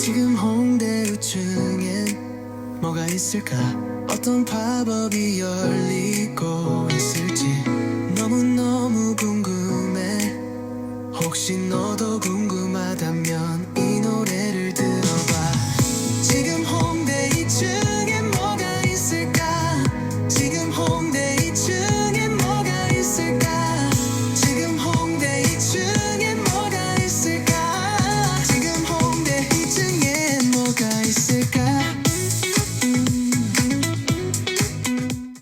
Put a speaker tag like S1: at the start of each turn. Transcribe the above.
S1: 지금 홍대 우층엔 뭐가 있을까? 어떤 팝업이 열리고 있을지 너무너무 궁금해. 혹시 너